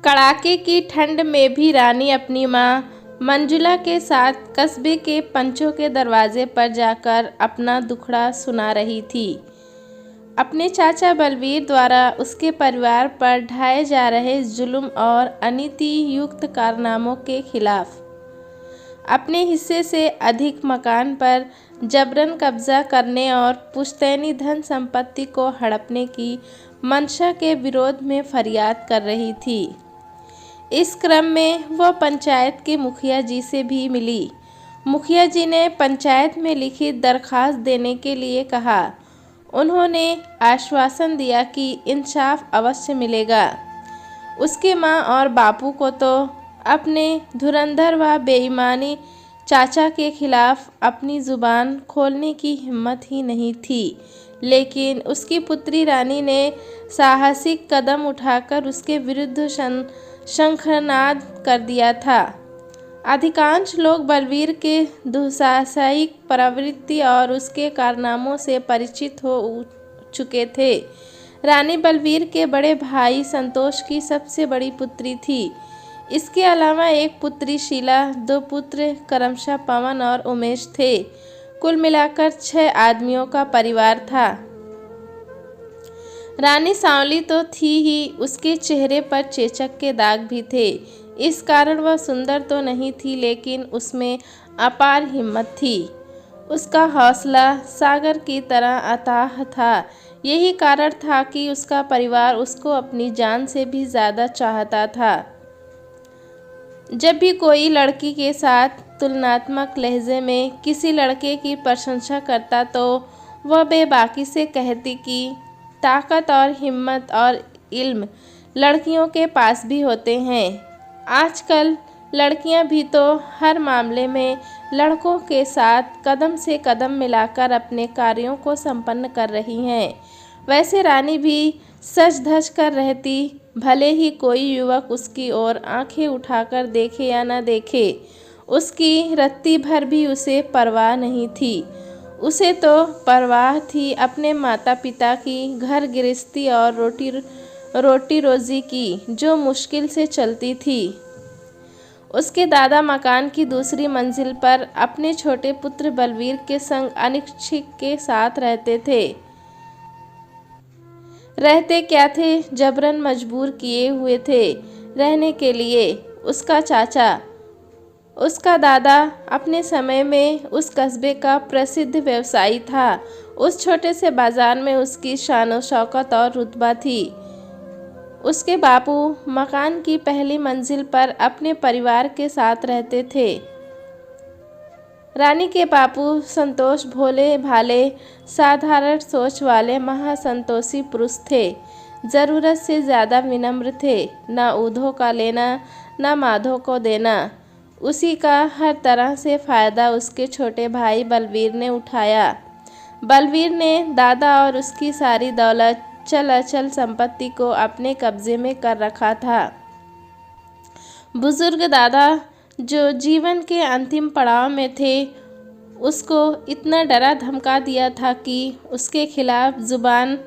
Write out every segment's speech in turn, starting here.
कड़ाके की ठंड में भी रानी अपनी माँ मंजुला के साथ कस्बे के पंचों के दरवाजे पर जाकर अपना दुखड़ा सुना रही थी। अपने चाचा बलवीर द्वारा उसके परिवार पर ढाए जा रहे जुल्म और अनीति युक्त कारनामों के खिलाफ अपने हिस्से से अधिक मकान पर जबरन कब्जा करने और पुश्तैनी धन संपत्ति को हड़पने की मंशा के विरोध में फरियाद कर रही थी। इस क्रम में वह पंचायत के मुखिया जी से भी मिली। मुखिया जी ने पंचायत में लिखित दरखास्त देने के लिए कहा। उन्होंने आश्वासन दिया कि इंसाफ अवश्य मिलेगा। उसके माँ और बापू को तो अपने धुरंधर व बेईमानी चाचा के खिलाफ अपनी जुबान खोलने की हिम्मत ही नहीं थी, लेकिन उसकी पुत्री रानी ने साहसिक कदम उठाकर उसके विरुद्ध शंखनाद कर दिया था। अधिकांश लोग बलवीर के दुस्साहसिक प्रवृत्ति और उसके कारनामों से परिचित हो चुके थे। रानी बलवीर के बड़े भाई संतोष की सबसे बड़ी पुत्री थी। इसके अलावा एक पुत्री शीला, दो पुत्र क्रमशः पवन और उमेश थे। कुल मिलाकर 6 आदमियों का परिवार था। रानी सांवली तो थी ही, उसके चेहरे पर चेचक के दाग भी थे। इस कारण वह सुंदर तो नहीं थी, लेकिन उसमें अपार हिम्मत थी। उसका हौसला सागर की तरह अथाह था। यही कारण था कि उसका परिवार उसको अपनी जान से भी ज़्यादा चाहता था। जब भी कोई लड़की के साथ तुलनात्मक लहजे में किसी लड़के की प्रशंसा करता तो वह बेबाकी से कहती कि ताकत और हिम्मत और इल्म लड़कियों के पास भी होते हैं। आजकल लड़कियां भी तो हर मामले में लड़कों के साथ कदम से कदम मिलाकर अपने कार्यों को संपन्न कर रही हैं। वैसे रानी भी सज धज कर रहती, भले ही कोई युवक उसकी ओर आंखें उठाकर देखे या न देखे। उसकी रत्ती भर भी उसे परवाह नहीं थी। उसे तो परवाह थी अपने माता पिता की, घर गृहस्थी और रोटी रोजी की, जो मुश्किल से चलती थी। उसके दादा मकान की दूसरी मंजिल पर अपने छोटे पुत्र बलवीर के संग अनिच्छिक के साथ रहते थे। रहते क्या थे, जबरन मजबूर किए हुए थे रहने के लिए। उसका चाचा, उसका दादा अपने समय में उस कस्बे का प्रसिद्ध व्यवसायी था। उस छोटे से बाजार में उसकी शान शौकत और रुतबा थी। उसके बापू मकान की पहली मंजिल पर अपने परिवार के साथ रहते थे। रानी के बापू संतोष भोले भाले साधारण सोच वाले महासंतोषी पुरुष थे। ज़रूरत से ज़्यादा विनम्र थे। न ऊधों का लेना न माधों को देना। उसी का हर तरह से फ़ायदा उसके छोटे भाई बलवीर ने उठाया। बलवीर ने दादा और उसकी सारी दौलत चल अचल संपत्ति को अपने कब्जे में कर रखा था। बुजुर्ग दादा जो जीवन के अंतिम पड़ाव में थे, उसको इतना डरा धमका दिया था कि उसके खिलाफ जुबान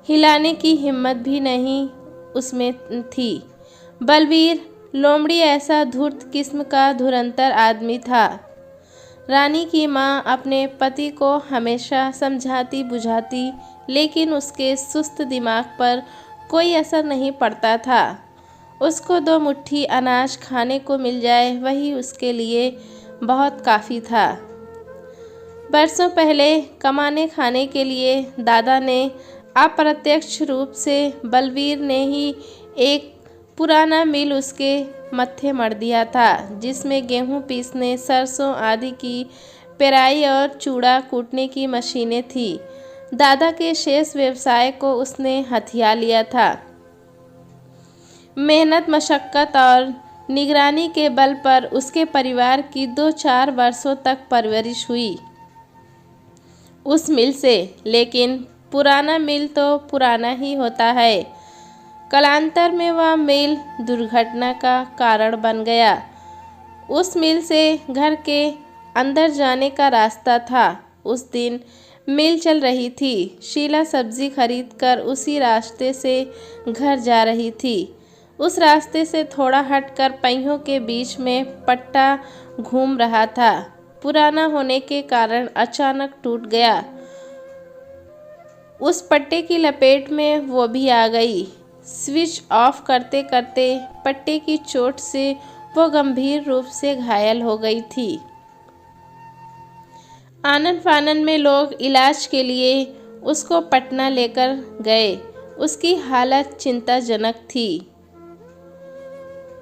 हिलाने की हिम्मत भी नहीं उसमें थी। बलवीर लोमड़ी ऐसा धूर्त किस्म का धुरंधर आदमी था। रानी की माँ अपने पति को हमेशा समझाती बुझाती, लेकिन उसके सुस्त दिमाग पर कोई असर नहीं पड़ता था। उसको 2 मुट्ठी अनाज खाने को मिल जाए, वही उसके लिए बहुत काफ़ी था। बरसों पहले कमाने खाने के लिए दादा ने अप्रत्यक्ष रूप से बलवीर ने ही एक पुराना मिल उसके मत्थे मढ़ दिया था, जिसमें गेहूं पीसने, सरसों आदि की पेराई और चूड़ा कूटने की मशीनें थी। दादा के शेष व्यवसाय को उसने हथिया लिया था। मेहनत, मशक्क़त और निगरानी के बल पर उसके परिवार की 2-4 वर्षों तक परवरिश हुई उस मिल से। लेकिन पुराना मिल तो पुराना ही होता है। कालांतर में वह मिल दुर्घटना का कारण बन गया। उस मिल से घर के अंदर जाने का रास्ता था। उस दिन मिल चल रही थी। शीला सब्जी खरीद कर उसी रास्ते से घर जा रही थी। उस रास्ते से थोड़ा हटकर पहियों के बीच में पट्टा घूम रहा था। पुराना होने के कारण अचानक टूट गया। उस पट्टे की लपेट में वो भी आ गई। स्विच ऑफ करते करते पट्टे की चोट से वो गंभीर रूप से घायल हो गई थी। आनन फानन में लोग इलाज के लिए उसको पटना लेकर गए। उसकी हालत चिंताजनक थी।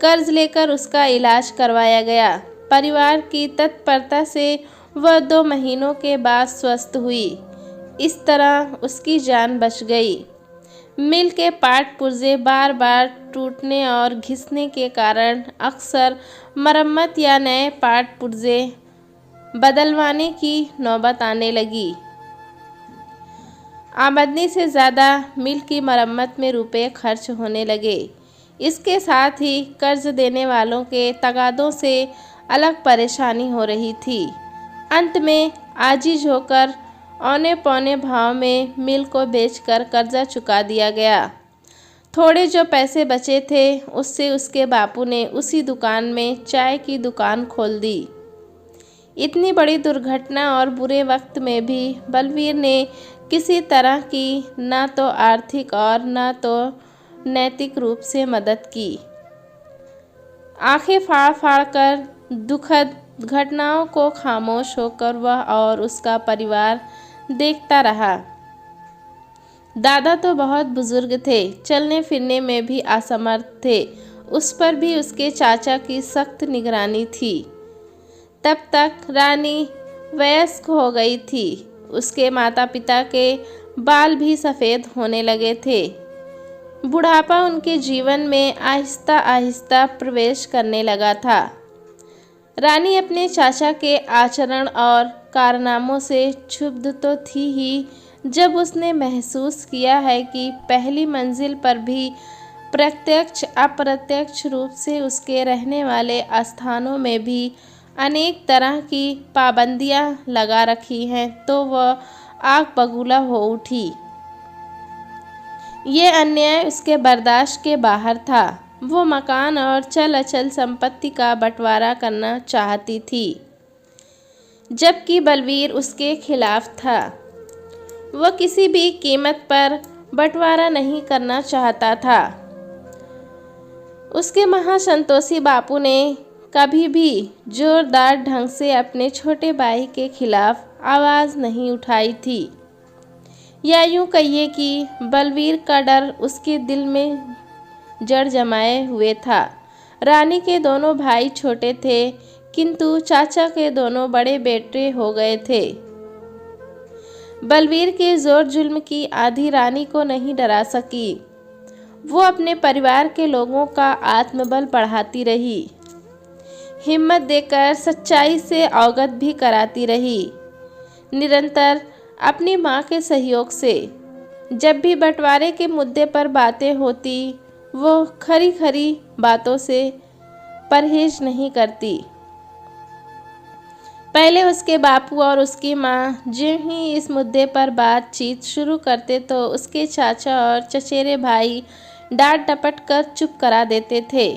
कर्ज लेकर उसका इलाज करवाया गया। परिवार की तत्परता से वह 2 महीनों के बाद स्वस्थ हुई। इस तरह उसकी जान बच गई। मिल के पार्ट पुर्जे बार बार टूटने और घिसने के कारण अक्सर मरम्मत या नए पार्ट पुर्जे बदलवाने की नौबत आने लगी। आमदनी से ज़्यादा मिल की मरम्मत में रुपए खर्च होने लगे। इसके साथ ही कर्ज देने वालों के तगादों से अलग परेशानी हो रही थी। अंत में आजिज होकर औने पौने भाव में मिल को बेचकर कर्जा चुका दिया गया। थोड़े जो पैसे बचे थे उससे उसके बापू ने उसी दुकान में चाय की दुकान खोल दी। इतनी बड़ी दुर्घटना और बुरे वक्त में भी बलवीर ने किसी तरह की ना तो आर्थिक और ना तो नैतिक रूप से मदद की। आंखें फाड़ फाड़ कर दुखद घटनाओं को खामोश होकर वह और उसका परिवार देखता रहा। दादा तो बहुत बुजुर्ग थे, चलने फिरने में भी असमर्थ थे। उस पर भी उसके चाचा की सख्त निगरानी थी। तब तक रानी वयस्क हो गई थी। उसके माता पिता के बाल भी सफ़ेद होने लगे थे। बुढ़ापा उनके जीवन में आहिस्ता आहिस्ता प्रवेश करने लगा था। रानी अपने चाचा के आचरण और कारनामों से क्षुब्ध तो थी ही, जब उसने महसूस किया है कि पहली मंजिल पर भी प्रत्यक्ष अप्रत्यक्ष रूप से उसके रहने वाले स्थानों में भी अनेक तरह की पाबंदियां लगा रखी हैं, तो वह आग बबूला हो उठी। ये अन्याय उसके बर्दाश्त के बाहर था। वो मकान और चल अचल संपत्ति का बंटवारा करना चाहती थी, जबकि बलवीर उसके खिलाफ था। वह किसी भी कीमत पर बंटवारा नहीं करना चाहता था। उसके महासंतोषी बापू ने कभी भी जोरदार ढंग से अपने छोटे भाई के खिलाफ आवाज़ नहीं उठाई थी, या यूं कहिए कि बलवीर का डर उसके दिल में जड़ जमाए हुए था। रानी के दोनों भाई छोटे थे, किंतु चाचा के दोनों बड़े बेटे हो गए थे। बलवीर के जोर जुल्म की आधी रानी को नहीं डरा सकी। वो अपने परिवार के लोगों का आत्मबल बढ़ाती रही, हिम्मत देकर सच्चाई से अवगत भी कराती रही। निरंतर अपनी माँ के सहयोग से जब भी बंटवारे के मुद्दे पर बातें होती, वो खरी खरी बातों से परहेज नहीं करती। पहले उसके बापू और उसकी माँ जो ही इस मुद्दे पर बातचीत शुरू करते तो उसके चाचा और चचेरे भाई डांट डपट कर चुप करा देते थे।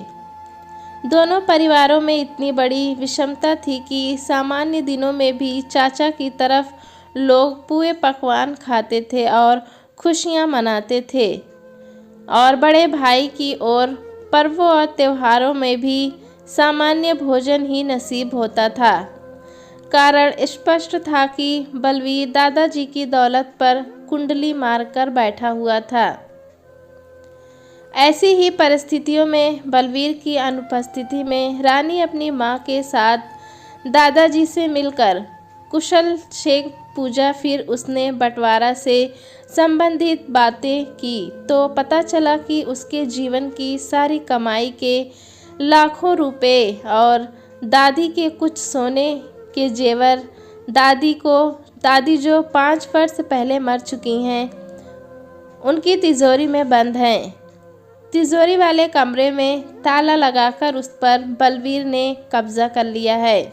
दोनों परिवारों में इतनी बड़ी विषमता थी कि सामान्य दिनों में भी चाचा की तरफ लोग पुए पकवान खाते थे और खुशियाँ मनाते थे, और बड़े भाई की ओर पर्वों और त्योहारों में भी सामान्य भोजन ही नसीब होता था। कारण स्पष्ट था कि बलवीर दादाजी की दौलत पर कुंडली मारकर बैठा हुआ था। ऐसी ही परिस्थितियों में बलवीर की अनुपस्थिति में रानी अपनी माँ के साथ दादाजी से मिलकर कुशल क्षेम पूजा। फिर उसने बंटवारा से संबंधित बातें की तो पता चला कि उसके जीवन की सारी कमाई के लाखों रुपए और दादी के कुछ सोने के जेवर, दादी जो 5 वर्ष पहले मर चुकी हैं, उनकी तिजोरी में बंद हैं। तिजोरी वाले कमरे में ताला लगाकर उस पर बलवीर ने कब्जा कर लिया है,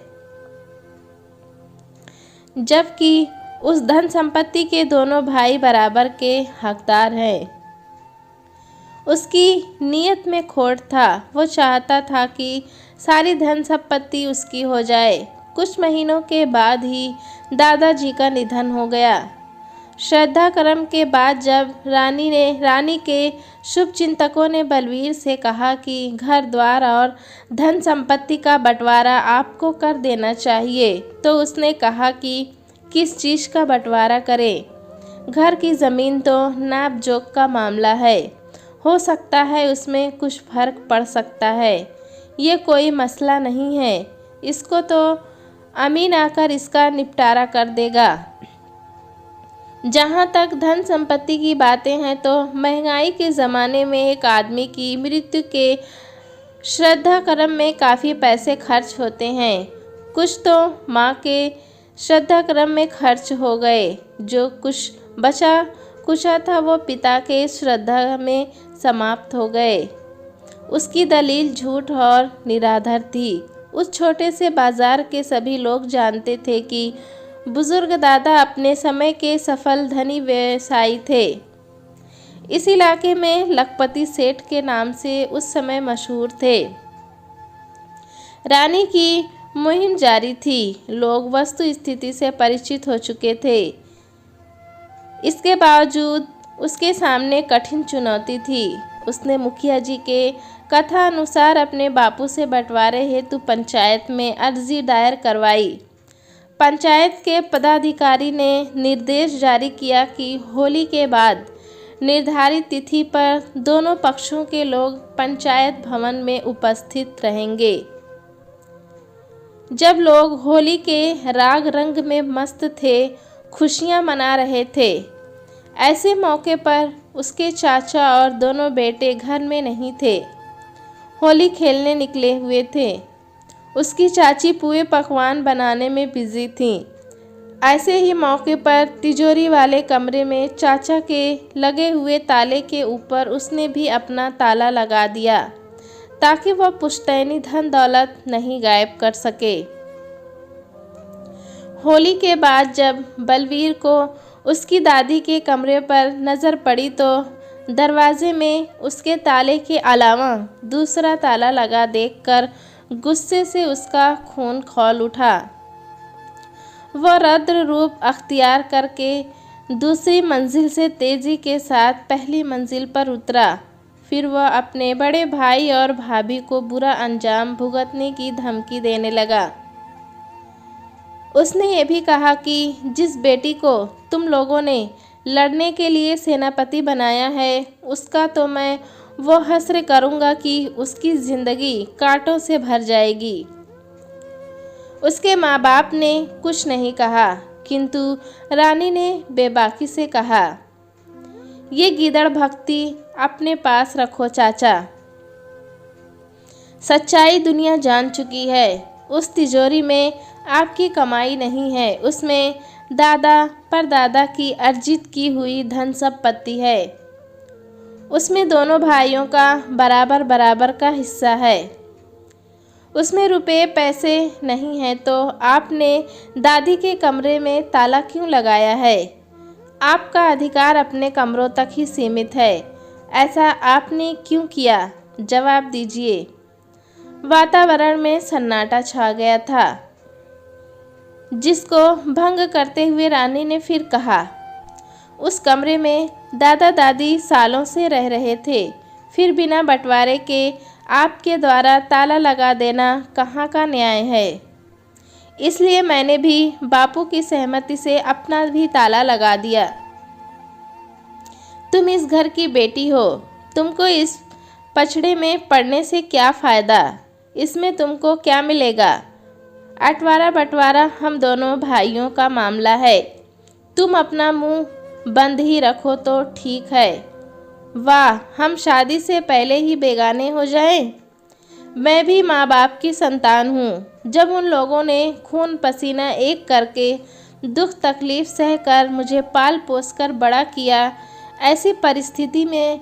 जबकि उस धन संपत्ति के दोनों भाई बराबर के हकदार हैं। उसकी नीयत में खोट था। वो चाहता था कि सारी धन संपत्ति उसकी हो जाए। कुछ महीनों के बाद ही दादाजी का निधन हो गया। श्रद्धाक्रम के बाद जब रानी के शुभ चिंतकों ने बलवीर से कहा कि घर द्वार और धन संपत्ति का बंटवारा आपको कर देना चाहिए, तो उसने कहा कि किस चीज़ का बंटवारा करें। घर की ज़मीन तो नाप जोख का मामला है, हो सकता है उसमें कुछ फर्क पड़ सकता है। ये कोई मसला नहीं है, इसको तो अमीन आकर इसका निपटारा कर देगा। जहाँ तक धन संपत्ति की बातें हैं तो महंगाई के ज़माने में एक आदमी की मृत्यु के श्रद्धाक्रम में काफ़ी पैसे खर्च होते हैं। कुछ तो माँ के श्रद्धाक्रम में खर्च हो गए, जो कुछ बचा कुचा था वो पिता के श्रद्धा में समाप्त हो गए। उसकी दलील झूठ और निराधार थी। उस छोटे से बाजार के सभी लोग जानते थे कि बुजुर्ग दादा अपने समय के सफल धनी व्यवसायी थे। इस इलाके में लखपति सेठ के नाम से उस समय मशहूर थे। रानी की मुहिम जारी थी। लोग वस्तु स्थिति से परिचित हो चुके थे। इसके बावजूद उसके सामने कठिन चुनौती थी। उसने मुखिया जी के कथा अनुसार अपने बापू से बंटवारे हेतु पंचायत में अर्जी दायर करवाई। पंचायत के पदाधिकारी ने निर्देश जारी किया कि होली के बाद निर्धारित तिथि पर दोनों पक्षों के लोग पंचायत भवन में उपस्थित रहेंगे। जब लोग होली के राग रंग में मस्त थे, खुशियां मना रहे थे, ऐसे मौके पर उसके चाचा और दोनों बेटे घर में नहीं थे, होली खेलने निकले हुए थे। उसकी चाची पुए पकवान बनाने में बिजी थी। ऐसे ही मौके पर तिजोरी वाले कमरे में चाचा के लगे हुए ताले के ऊपर उसने भी अपना ताला लगा दिया, ताकि वह पुश्तैनी धन दौलत नहीं गायब कर सके। होली के बाद जब बलवीर को उसकी दादी के कमरे पर नज़र पड़ी तो दरवाजे में उसके ताले के अलावा दूसरा ताला लगा देखकर गुस्से से उसका खून खौल उठा। वह रौद्र रूप अख्तियार करके दूसरी मंजिल से तेजी के साथ पहली मंजिल पर उतरा। फिर वह अपने बड़े भाई और भाभी को बुरा अंजाम भुगतने की धमकी देने लगा। उसने ये भी कहा कि जिस बेटी को तुम लोगों ने लड़ने के लिए सेनापति बनाया है, उसका तो मैं वो हस्र करूँगा कि उसकी ज़िंदगी कांटों से भर जाएगी। उसके माँ बाप ने कुछ नहीं कहा, किंतु रानी ने बेबाकी से कहा, ये गीदड़ भक्ति अपने पास रखो चाचा। सच्चाई दुनिया जान चुकी है। उस तिजोरी में आपकी कमाई नहीं है, उसमें दादा परदादा की अर्जित की हुई धन संपत्ति है। उसमें दोनों भाइयों का बराबर बराबर का हिस्सा है। उसमें रुपए पैसे नहीं है, तो आपने दादी के कमरे में ताला क्यों लगाया है? आपका अधिकार अपने कमरों तक ही सीमित है। ऐसा आपने क्यों किया? जवाब दीजिए। वातावरण में सन्नाटा छा गया था, जिसको भंग करते हुए रानी ने फिर कहा, उस कमरे में दादा दादी सालों से रह रहे थे, फिर बिना बंटवारे के आपके द्वारा ताला लगा देना कहाँ का न्याय है? इसलिए मैंने भी बापू की सहमति से अपना भी ताला लगा दिया। तुम इस घर की बेटी हो, तुमको इस पछड़े में पड़ने से क्या फ़ायदा? इसमें तुमको क्या मिलेगा? अटवारा बंटवारा हम दोनों भाइयों का मामला है। तुम अपना मुंह बंद ही रखो तो ठीक है। वाह, हम शादी से पहले ही बेगाने हो जाएं। मैं भी माँ बाप की संतान हूँ। जब उन लोगों ने खून पसीना एक करके दुख तकलीफ सहकर मुझे पाल पोस कर बड़ा किया, ऐसी परिस्थिति में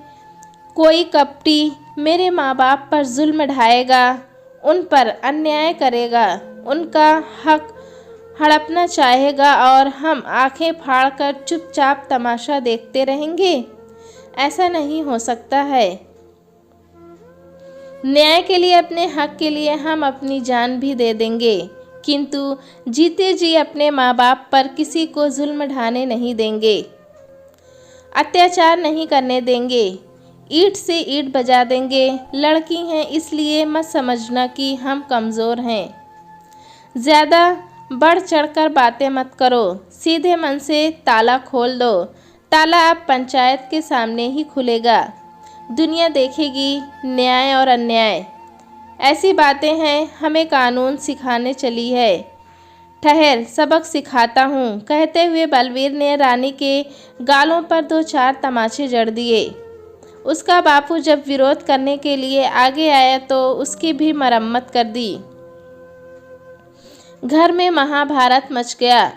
कोई कपटी मेरे माँ बाप पर जुल्म ढाएगा, उन पर अन्याय करेगा, उनका हक हड़पना चाहेगा और हम आंखें फाड़कर चुपचाप तमाशा देखते रहेंगे? ऐसा नहीं हो सकता है। न्याय के लिए, अपने हक के लिए हम अपनी जान भी दे देंगे, किंतु जीते जी अपने माँ बाप पर किसी को जुल्म ढाने नहीं देंगे, अत्याचार नहीं करने देंगे, ईंट से ईंट बजा देंगे। लड़की हैं इसलिए मत समझना कि हम कमज़ोर हैं। ज़्यादा बढ़ चढ़कर बातें मत करो, सीधे मन से ताला खोल दो। ताला अब पंचायत के सामने ही खुलेगा, दुनिया देखेगी न्याय और अन्याय। ऐसी बातें हैं हमें कानून सिखाने चली है। ठहर, सबक सिखाता हूँ, कहते हुए बलवीर ने रानी के गालों पर 2-4 तमाचे जड़ दिए। उसका बापू जब विरोध करने के लिए आगे आया तो उसकी भी मरम्मत कर दी। घर में महाभारत मच गया।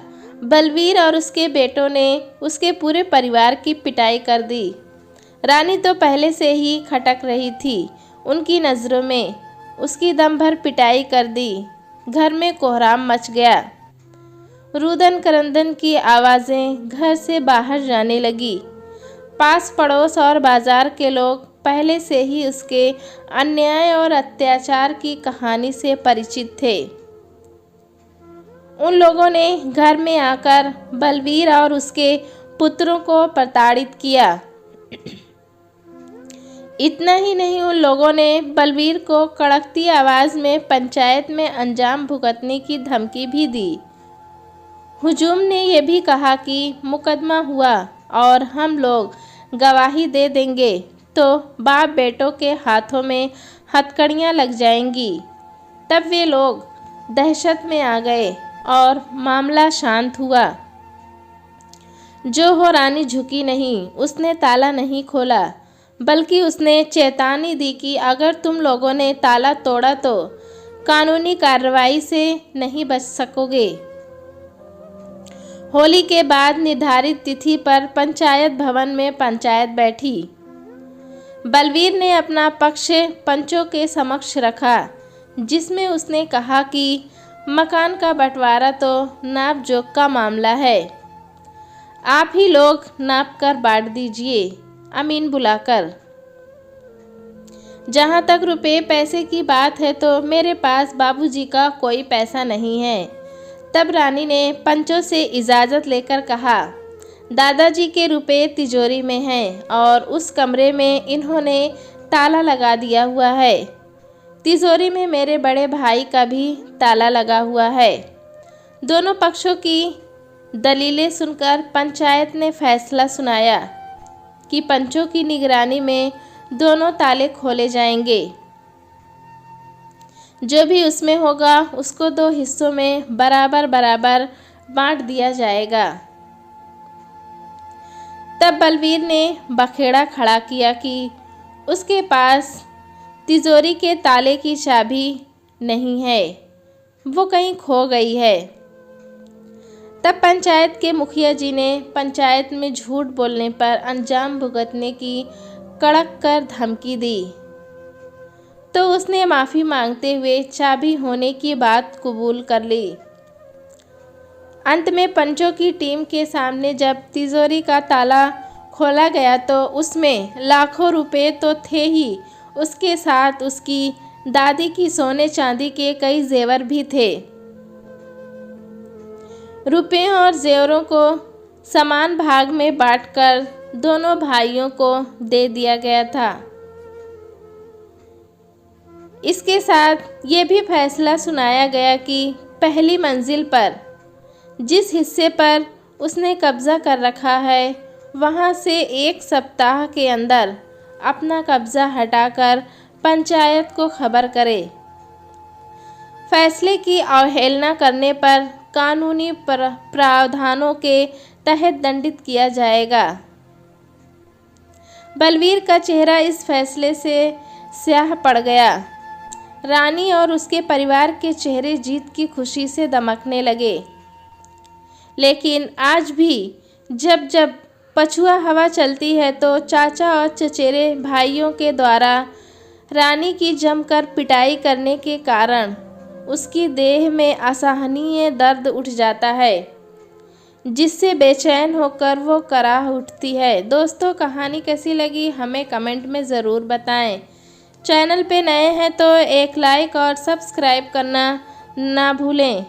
बलवीर और उसके बेटों ने उसके पूरे परिवार की पिटाई कर दी। रानी तो पहले से ही खटक रही थी, उनकी नज़रों में उसकी दम भर पिटाई कर दी। घर में कोहराम मच गया। रुदन करंदन की आवाज़ें घर से बाहर जाने लगी। पास पड़ोस और बाजार के लोग पहले से ही उसके अन्याय और अत्याचार की कहानी से परिचित थे। उन लोगों ने घर में आकर बलवीर और उसके पुत्रों को प्रताड़ित किया। इतना ही नहीं, उन लोगों ने बलवीर को कड़कती आवाज़ में पंचायत में अंजाम भुगतने की धमकी भी दी। हुजूम ने यह भी कहा कि मुकदमा हुआ और हम लोग गवाही दे देंगे तो बाप बेटों के हाथों में हथकड़ियाँ लग जाएंगी। तब वे लोग दहशत में आ गए और मामला शांत हुआ। जो हो, रानी झुकी नहीं, उसने ताला नहीं खोला, बल्कि उसने चेतावनी दी कि अगर तुम लोगों ने ताला तोड़ा तो कानूनी कार्रवाई से नहीं बच सकोगे। होली के बाद निर्धारित तिथि पर पंचायत भवन में पंचायत बैठी। बलवीर ने अपना पक्ष पंचों के समक्ष रखा, जिसमें उसने कहा कि मकान का बंटवारा तो नाप जोख का मामला है, आप ही लोग नाप कर बांट दीजिए, अमीन बुलाकर। जहाँ तक रुपए पैसे की बात है तो मेरे पास बाबूजी का कोई पैसा नहीं है। तब रानी ने पंचों से इजाज़त लेकर कहा, दादाजी के रुपए तिजोरी में हैं और उस कमरे में इन्होंने ताला लगा दिया हुआ है। तिजोरी में मेरे बड़े भाई का भी ताला लगा हुआ है। दोनों पक्षों की दलीलें सुनकर पंचायत ने फैसला सुनाया कि पंचों की निगरानी में दोनों ताले खोले जाएंगे। जो भी उसमें होगा उसको 2 हिस्सों में बराबर बराबर बांट दिया जाएगा। तब बलवीर ने बखेड़ा खड़ा किया कि उसके पास तिजोरी के ताले की चाबी नहीं है, वो कहीं खो गई है। तब पंचायत के मुखिया जी ने पंचायत में झूठ बोलने पर अंजाम भुगतने की कड़क कर धमकी दी, तो उसने माफ़ी मांगते हुए चाबी होने की बात कबूल कर ली। अंत में पंचों की टीम के सामने जब तिजोरी का ताला खोला गया तो उसमें लाखों रुपए तो थे ही, उसके साथ उसकी दादी की सोने चांदी के कई जेवर भी थे। रुपयों और जेवरों को समान भाग में बांटकर दोनों भाइयों को दे दिया गया था। इसके साथ ये भी फैसला सुनाया गया कि पहली मंजिल पर जिस हिस्से पर उसने कब्ज़ा कर रखा है वहाँ से 1 सप्ताह के अंदर अपना कब्ज़ा हटाकर पंचायत को खबर करे। फैसले की अवहेलना करने पर कानूनी प्रावधानों के तहत दंडित किया जाएगा। बलवीर का चेहरा इस फैसले से स्याह पड़ गया। रानी और उसके परिवार के चेहरे जीत की खुशी से दमकने लगे। लेकिन आज भी जब जब पछुआ हवा चलती है तो चाचा और चचेरे भाइयों के द्वारा रानी की जमकर पिटाई करने के कारण उसकी देह में असहनीय दर्द उठ जाता है, जिससे बेचैन होकर वो कराह उठती है। दोस्तों, कहानी कैसी लगी हमें कमेंट में ज़रूर बताएं। चैनल पे नए हैं तो एक लाइक और सब्सक्राइब करना ना भूलें।